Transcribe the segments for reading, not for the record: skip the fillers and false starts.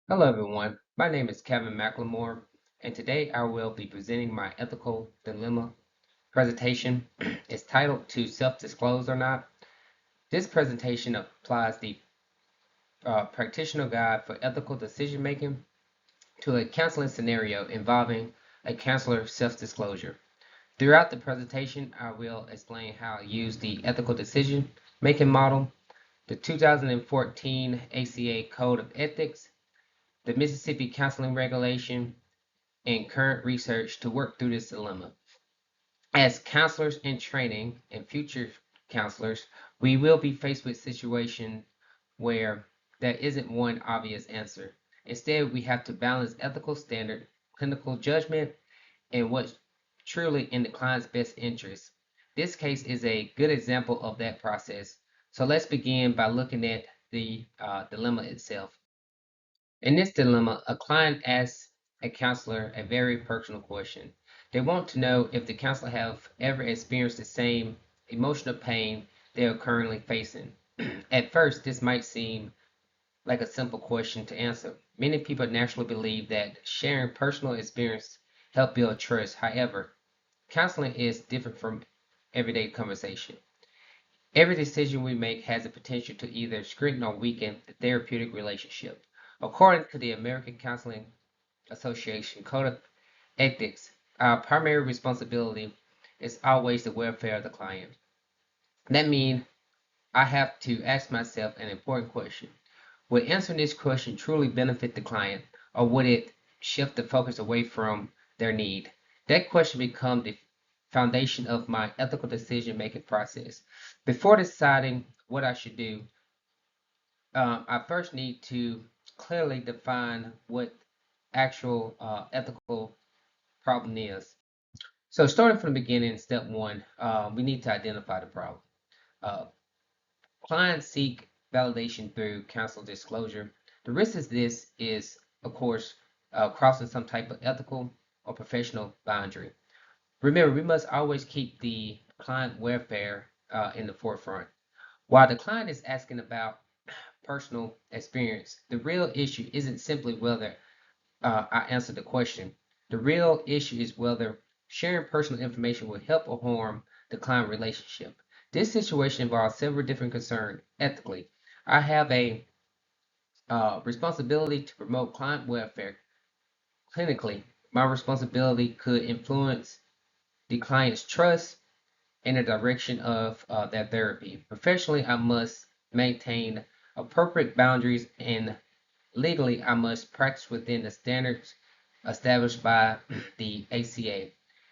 Hello everyone, my name is Kevin McLemore, and today I will be presenting my ethical dilemma presentation. It's titled to self-disclose or not. This presentation applies the practitioner guide for ethical decision making to a counseling scenario involving a counselor self-disclosure. Throughout the presentation, I will explain how I use the ethical decision making model, the 2014 ACA Code of Ethics, the Mississippi Counseling Regulation, and current research to work through this dilemma. As counselors in training and future counselors, we will be faced with situations where there isn't one obvious answer. Instead, we have to balance ethical standard, clinical judgment, and what's truly in the client's best interest. This case is a good example of that process. So let's begin by looking at the dilemma itself. In this dilemma, a client asks a counselor a very personal question. They want to know if the counselor have ever experienced the same emotional pain they are currently facing. At first, this might seem like a simple question to answer. Many people naturally believe that sharing personal experience help build trust. However, counseling is different from everyday conversation. Every decision we make has the potential to either strengthen or weaken the therapeutic relationship. According to the American Counseling Association Code of Ethics, our primary responsibility is always the welfare of the client. That means I have to ask myself an important question. Would answering this question truly benefit the client, or would it shift the focus away from their need? That question becomes the foundation of my ethical decision making process. Before deciding what I should do, I first need to clearly define what actual ethical problem is. So starting from the beginning, step one, we need to identify the problem. Uh, Clients seek validation through counsel disclosure. The risk of this is, of course, crossing some type of ethical or professional boundary. Remember, we must always keep the client welfare in the forefront. While the client is asking about personal experience, the real issue isn't simply whether I answer the question. The real issue is whether sharing personal information will help or harm the client relationship. This situation involves several different concerns ethically. I have a responsibility to promote client welfare. Clinically, my responsibility could influence the client's trust in the direction of their therapy. Professionally, I must maintain appropriate boundaries, and legally, I must practice within the standards established by the ACA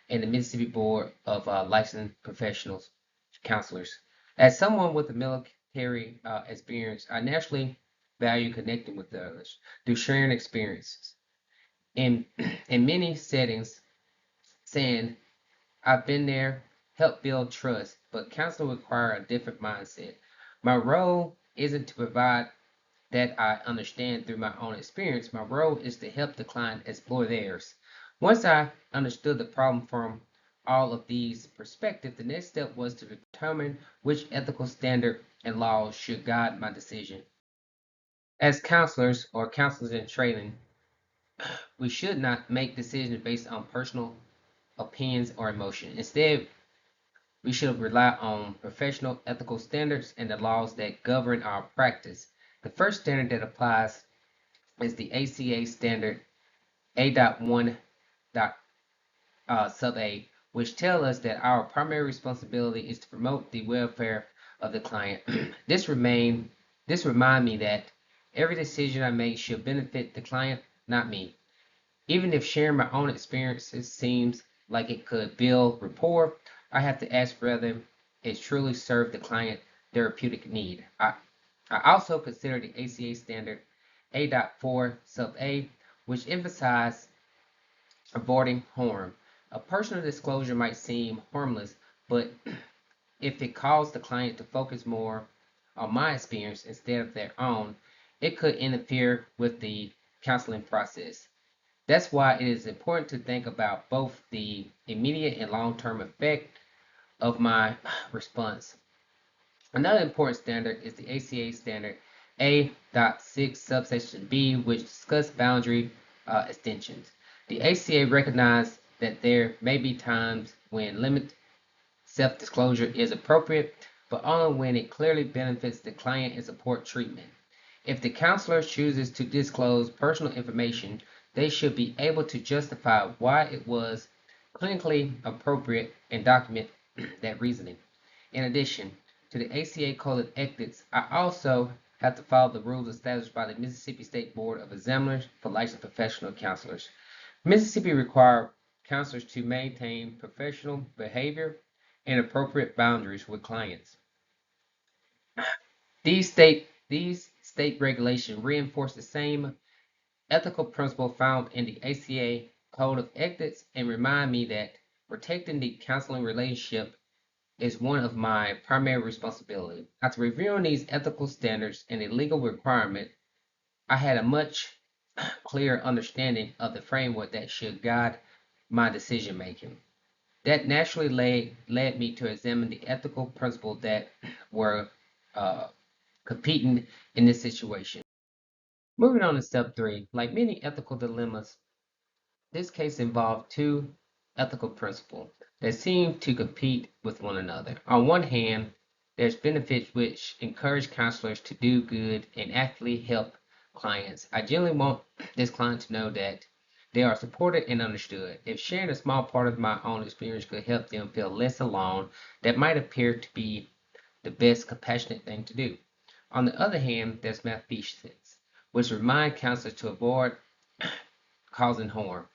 and the Mississippi Board of Licensed Professionals Counselors. As someone with a military experience, I naturally value connecting with others through sharing experiences. In, in many settings, saying, I've been there, help build trust, but counseling requires a different mindset. My role isn't to provide that I understand through my own experience. My role is to help the client explore theirs. Once I understood the problem from all of these perspectives, the next step was to determine which ethical standard and laws should guide my decision. As counselors or counselors in training, we should not make decisions based on personal opinions or emotion. Instead, we should rely on professional ethical standards and the laws that govern our practice. The first standard that applies is the ACA standard A.1 sub A, which tell us that our primary responsibility is to promote the welfare of the client. This remind me that every decision I make should benefit the client, not me. Even if sharing my own experiences seems like it could build rapport, I have to ask whether it truly serves the client therapeutic need. I also consider the ACA standard A.4 sub A, which emphasizes avoiding harm. A personal disclosure might seem harmless, but if it caused the client to focus more on my experience instead of their own, it could interfere with the counseling process. That's why it is important to think about both the immediate and long term effect of my response. Another important standard is the ACA standard A.6 subsection B, which discuss boundary extensions. The ACA recognized that there may be times when limited self-disclosure is appropriate, but only when it clearly benefits the client and support treatment. If the counselor chooses to disclose personal information, they should be able to justify why it was clinically appropriate and document that reasoning. In addition to the ACA Code of Ethics, I also have to follow the rules established by the Mississippi State Board of Examiners for licensed professional counselors. Mississippi requires counselors to maintain professional behavior and appropriate boundaries with clients. These state regulations reinforce the same ethical principle found in the ACA Code of Ethics and remind me that protecting the counseling relationship is one of my primary responsibilities. After reviewing these ethical standards and the legal requirement, I had a much clearer understanding of the framework that should guide my decision making. That naturally led me to examine the ethical principles that were uh, competing in this situation. Moving on to step three, like many ethical dilemmas, this case involved two ethical principles that seem to compete with one another. On one hand, there's benefits which encourage counselors to do good and actively help clients. I generally want this client to know that they are supported and understood. If sharing a small part of my own experience could help them feel less alone, that might appear to be the best compassionate thing to do. On the other hand, there's malfeasance, which remind counselors to avoid causing harm.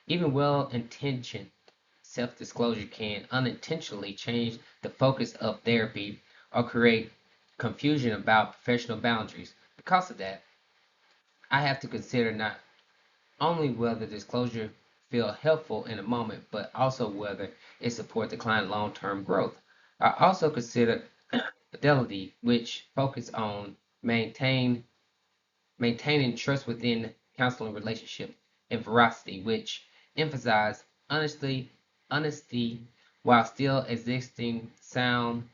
Even well-intentioned self-disclosure can unintentionally change the focus of therapy or create confusion about professional boundaries. Because of that, I have to consider not only whether disclosure feel helpful in a moment, but also whether it supports the client long-term growth. I also consider fidelity, which focus on maintaining trust within counseling relationship, and veracity, which emphasize honesty while still existing sound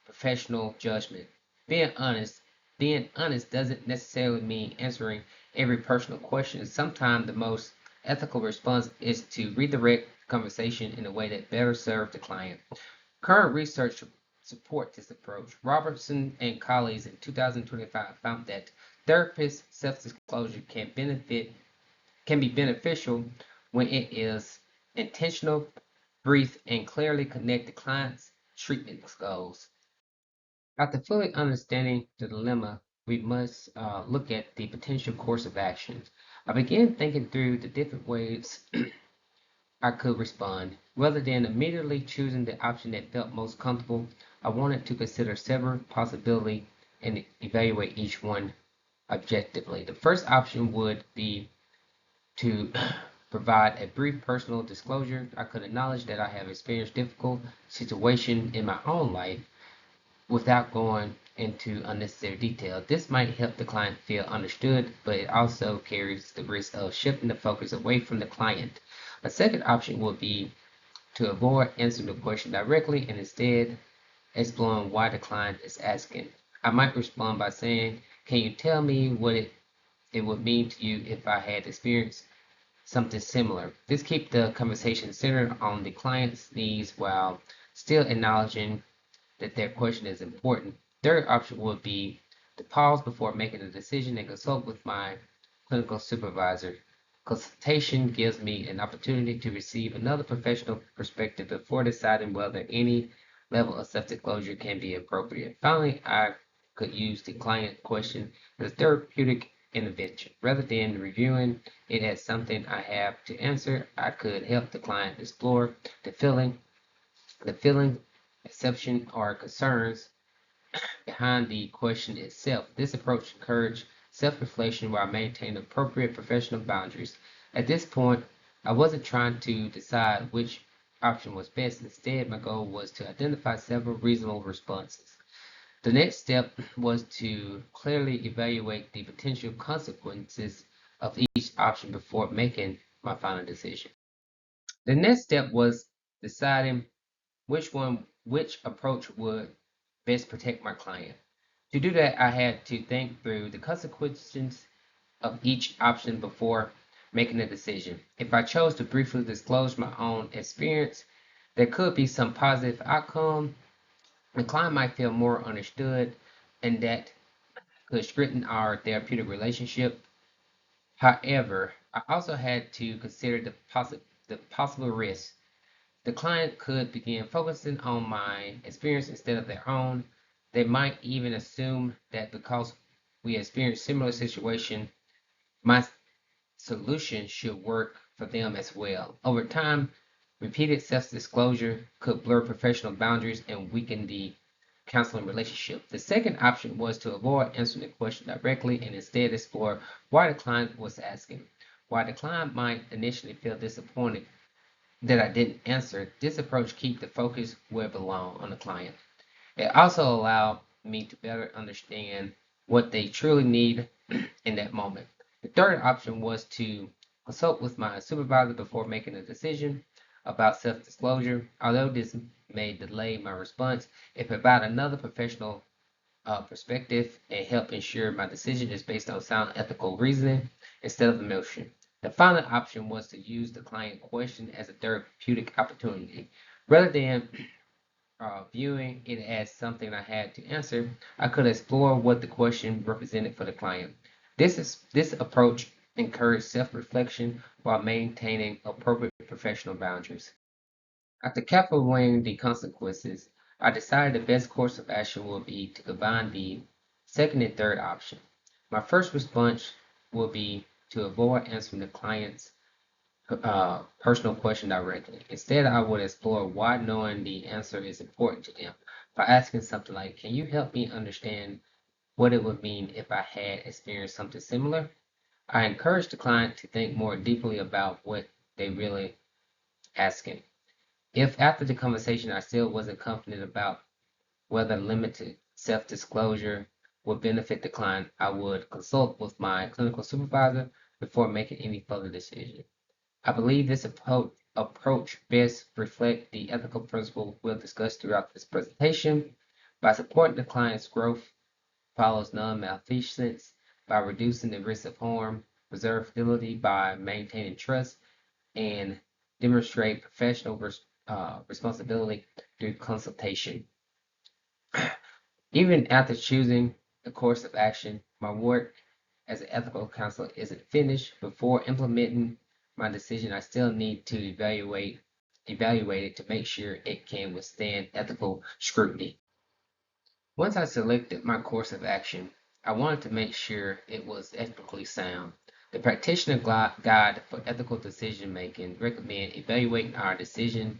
professional judgment. Being honest, being honest doesn't necessarily mean answering every personal question. Sometimes the most ethical response is to redirect the conversation in a way that better serves the client. Current research supports this approach. Robertson and colleagues in 2025 found that therapist self-disclosure can be beneficial when it is intentional, brief, and clearly connect the client's treatment goals. After fully understanding the dilemma, we must look at the potential course of actions. I began thinking through the different ways I could respond. Rather than immediately choosing the option that felt most comfortable, I wanted to consider several possibilities and evaluate each one objectively. The first option would be to provide a brief personal disclosure. I could acknowledge that I have experienced difficult situations in my own life without going into unnecessary detail. This might help the client feel understood, but it also carries the risk of shifting the focus away from the client. A second option would be to avoid answering the question directly and instead exploring why the client is asking. I might respond by saying, can you tell me what it would mean to you if I had experienced something similar? This keeps the conversation centered on the client's needs while still acknowledging that their question is important. Third option would be to pause before making a decision and consult with my clinical supervisor. Consultation gives me an opportunity to receive another professional perspective before deciding whether any level of self-disclosure can be appropriate. Finally, I could use the client question as a therapeutic intervention. Rather than reviewing it as something I have to answer, I could help the client explore the feeling, exception, or concerns behind the question itself. This approach encourages self-reflection while maintaining appropriate professional boundaries. At this point, I wasn't trying to decide which option was best. Instead, my goal was to identify several reasonable responses. The next step was to clearly evaluate the potential consequences of each option before making my final decision. The next step was deciding which approach would best protect my client. To do that, I had to think through the consequences of each option before making a decision. If I chose to briefly disclose my own experience, there could be some positive outcome. The client might feel more understood, and that could strengthen our therapeutic relationship. However, I also had to consider the possible risks. The client could begin focusing on my experience instead of their own. They might even assume that because we experience similar situation, my solution should work for them as well. Over time, repeated self-disclosure could blur professional boundaries and weaken the counseling relationship. The second option was to avoid answering the question directly and instead explore why the client was asking. While the client might initially feel disappointed that I didn't answer, this approach keeps the focus where it belongs on the client. It also allowed me to better understand what they truly need in that moment. The third option was to consult with my supervisor before making a decision about self disclosure. Although this may delay my response, it provided another professional perspective and help ensure my decision is based on sound ethical reasoning instead of emotion. The final option was to use the client question as a therapeutic opportunity. Rather than viewing it as something I had to answer, I could explore what the question represented for the client. This approach encouraged self-reflection while maintaining appropriate professional boundaries. After carefully weighing the consequences, I decided the best course of action would be to combine the second and third option. My first response would be to avoid answering the client's personal question directly. Instead, I would explore why knowing the answer is important to them by asking something like, can you help me understand what it would mean if I had experienced something similar? I encourage the client to think more deeply about what they really asking. If after the conversation I still wasn't confident about whether limited self-disclosure would benefit the client, I would consult with my clinical supervisor before making any further decision. I believe this approach best reflects the ethical principle we'll discuss throughout this presentation. By supporting the client's growth, follows non-malfeasance by reducing the risk of harm, preserve fidelity by maintaining trust, and demonstrate professional responsibility through consultation. Even after choosing a course of action, my work as an ethical counselor isn't finished. Before implementing my decision, I still need to evaluate it to make sure it can withstand ethical scrutiny. Once I selected my course of action, I wanted to make sure it was ethically sound. The Practitioner Guide for Ethical Decision Making recommend evaluating our decision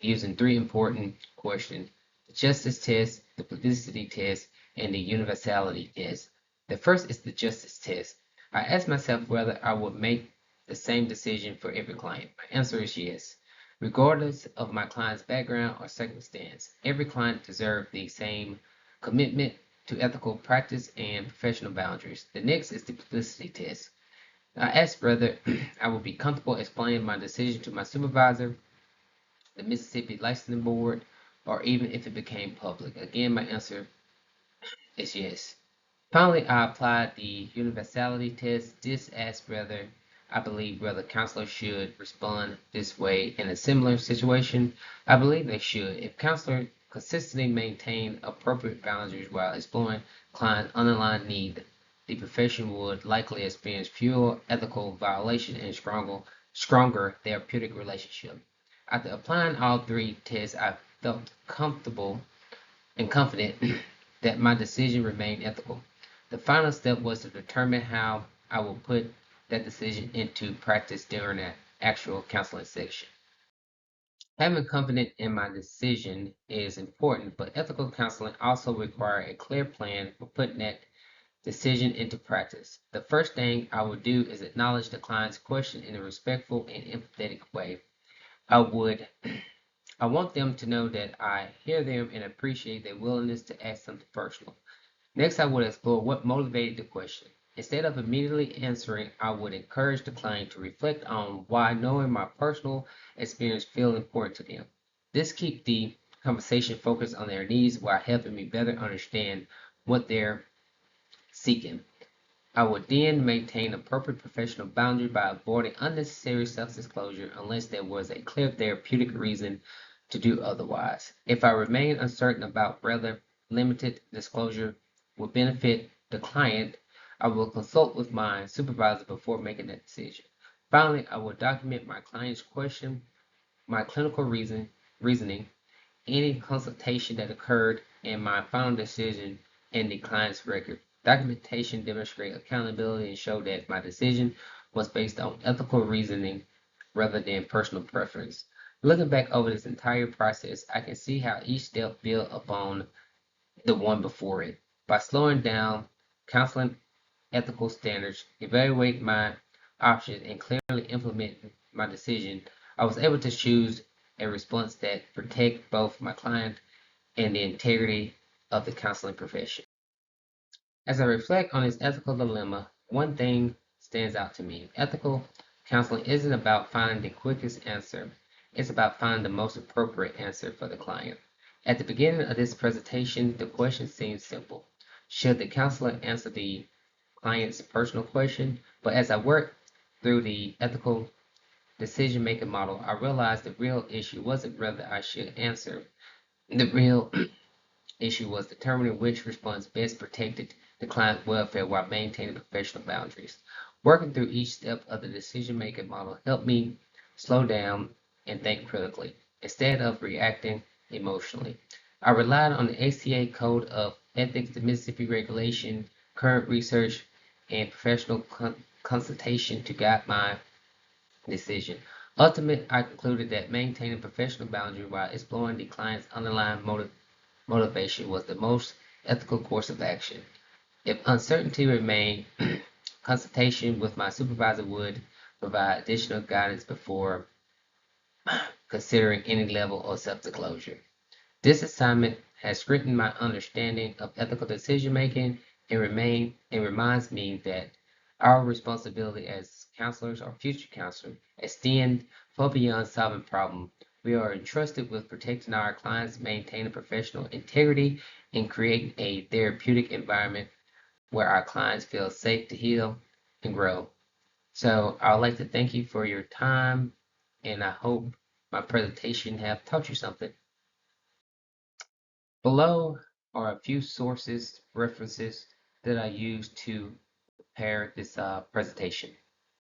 using three important questions: the justice test, the publicity test, and the universality test. The first is the justice test. I asked myself whether I would make the same decision for every client. My answer is yes. Regardless of my client's background or circumstance, every client deserves the same commitment to ethical practice and professional boundaries. The next is the publicity test. I asked whether I would be comfortable explaining my decision to my supervisor, the Mississippi Licensing Board, or even if it became public. Again, my answer is yes. Finally, I applied the universality test. This asks whether I believe whether counselors should respond this way in a similar situation. I believe they should. If counselors consistently maintain appropriate boundaries while exploring client underlying need, the profession would likely experience fewer ethical violations and stronger therapeutic relationship. After applying all three tests, I felt comfortable and confident that my decision remained ethical. The final step was to determine how I would put that decision into practice during an actual counseling session. Having confidence in my decision is important, but ethical counseling also requires a clear plan for putting that decision into practice. The first thing I would do is acknowledge the client's question in a respectful and empathetic way. I would I want them to know that I hear them and appreciate their willingness to ask something personal. Next, I would explore what motivated the question. Instead of immediately answering, I would encourage the client to reflect on why knowing my personal experience feels important to them. This keeps the conversation focused on their needs while helping me better understand what they're seeking. I would then maintain appropriate professional boundary by avoiding unnecessary self-disclosure unless there was a clear therapeutic reason to do otherwise. If I remain uncertain about whether limited disclosure will benefit the client, I will consult with my supervisor before making that decision. Finally, I will document my client's question, my clinical reasoning, any consultation that occurred, and my final decision in the client's record. Documentation demonstrates accountability and show that my decision was based on ethical reasoning rather than personal preference. Looking back over this entire process, I can see how each step built upon the one before it. By slowing down, counseling ethical standards, evaluate my options, and clearly implement my decision, I was able to choose a response that protect both my client and the integrity of the counseling profession. As I reflect on this ethical dilemma, one thing stands out to me. Ethical counseling isn't about finding the quickest answer, it's about finding the most appropriate answer for the client. At the beginning of this presentation, the question seems simple. Should the counselor answer the client's personal question? But as I worked through the ethical decision making model, I realized the real issue wasn't whether I should answer. The real issue was determining which response best protected the client's welfare while maintaining professional boundaries. Working through each step of the decision making model helped me slow down and think critically instead of reacting emotionally. I relied on the ACA Code of Ethics, the Mississippi Regulation, current research, and professional consultation to guide my decision. Ultimately, I concluded that maintaining professional boundary while exploring the client's underlying motivation was the most ethical course of action. If uncertainty remained, consultation with my supervisor would provide additional guidance before considering any level of self-disclosure. This assignment has strengthened my understanding of ethical decision making and reminds me that our responsibility as counselors or future counselors extend far beyond solving problems. We are entrusted with protecting our clients, maintaining professional integrity, and creating a therapeutic environment where our clients feel safe to heal and grow. So I would like to thank you for your time, and I hope my presentation have taught you something. Below are a few sources, references that I used to prepare this presentation.